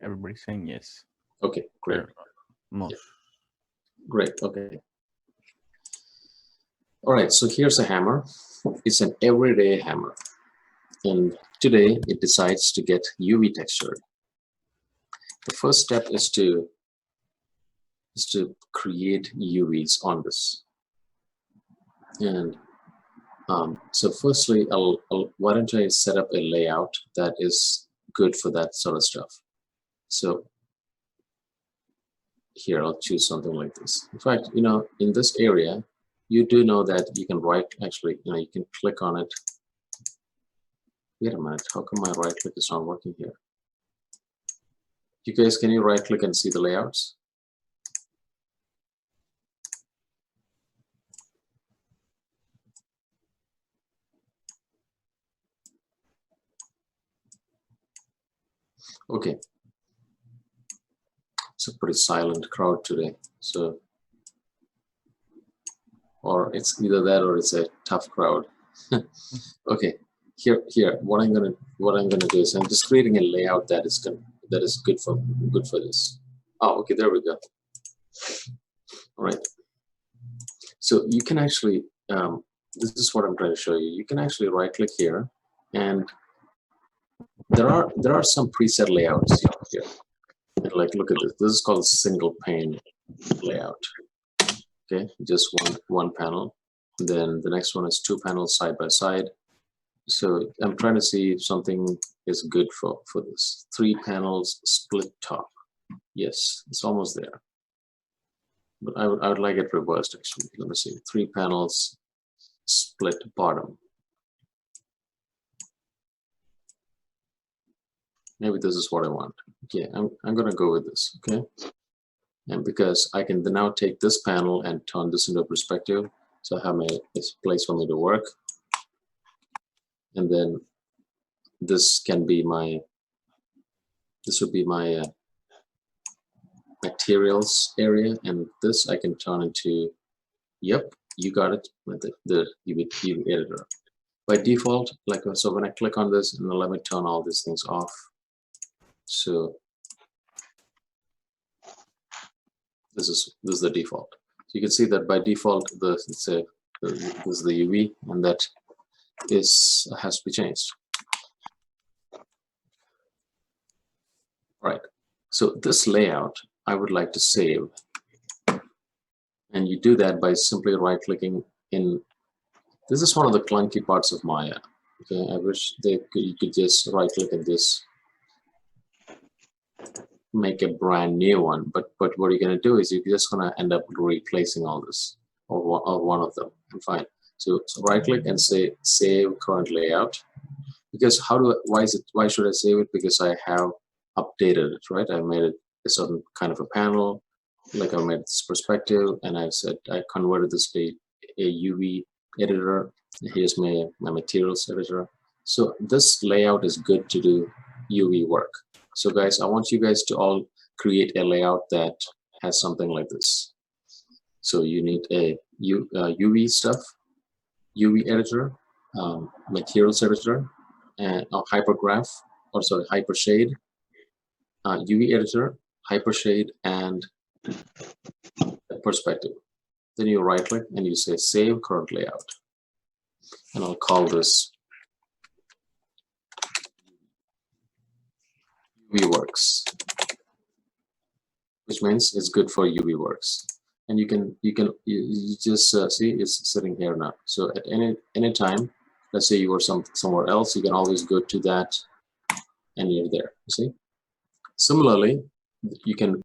everybody's saying yes. Okay, great. Most. Yeah. Great, okay. All right, so here's a hammer. It's an everyday hammer. And today it decides to get UV textured. The first step is to create UVs on this. And so firstly, why don't I set up a layout that is good for that sort of stuff. So here, I'll choose something like this. In fact, in this area, you do know that you can you can click on it. Wait a minute, how come my right click is not working here? You guys, can you right click and see the layouts? Okay. It's a pretty silent crowd today. So, or it's either that or it's a tough crowd. Okay. Here, what I'm gonna do is I'm just creating a layout that is good for this. Oh, okay, there we go. All right. So you can actually, this is what I'm trying to show you. You can actually right click here, and there are some preset layouts here. Like, look at this. This is called single pane layout. Okay, just one panel. Then the next one is 2 panels side by side. So I'm trying to see if something is good for this. 3 panels split top. Yes, it's almost there. But I would like it reversed actually. Let me see. 3 panels split bottom. Maybe this is what I want. Okay, I'm gonna go with this. Okay, and because I can now take this panel and turn this into a perspective, so I have this place for me to work. And then this would be my materials area, and this I can turn into, yep, you got it, with the UV editor. By default, so when I click on this, and let me turn all these things off. So this is the default. So you can see that by default, this is the UV, and that has to be changed. Right. So this layout I would like to save, and you do that by simply right-clicking in. This is one of the clunky parts of Maya. Okay, I wish you could just right-click in this, make a brand new one. But what you're going to do is you're just going to end up replacing all this or one of them. And fine. So right-click and say save current layout. Because why should I save it? Because I have updated it, right? I made it a certain kind of a panel, like I made this perspective, and I said I converted this to a UV editor. Here's my materials editor. So this layout is good to do UV work. So guys, I want you guys to all create a layout that has something like this. So you need a UV stuff, UV editor, materials editor, and a hypergraph, or sorry, hypershade, UV editor, hypershade, and a perspective. Then you right click and you say save current layout. And I'll call this UV works, which means it's good for UV works. And you just see it's sitting here now. So at any time, let's say you were somewhere else, you can always go to that and you're there. You see? Similarly, you can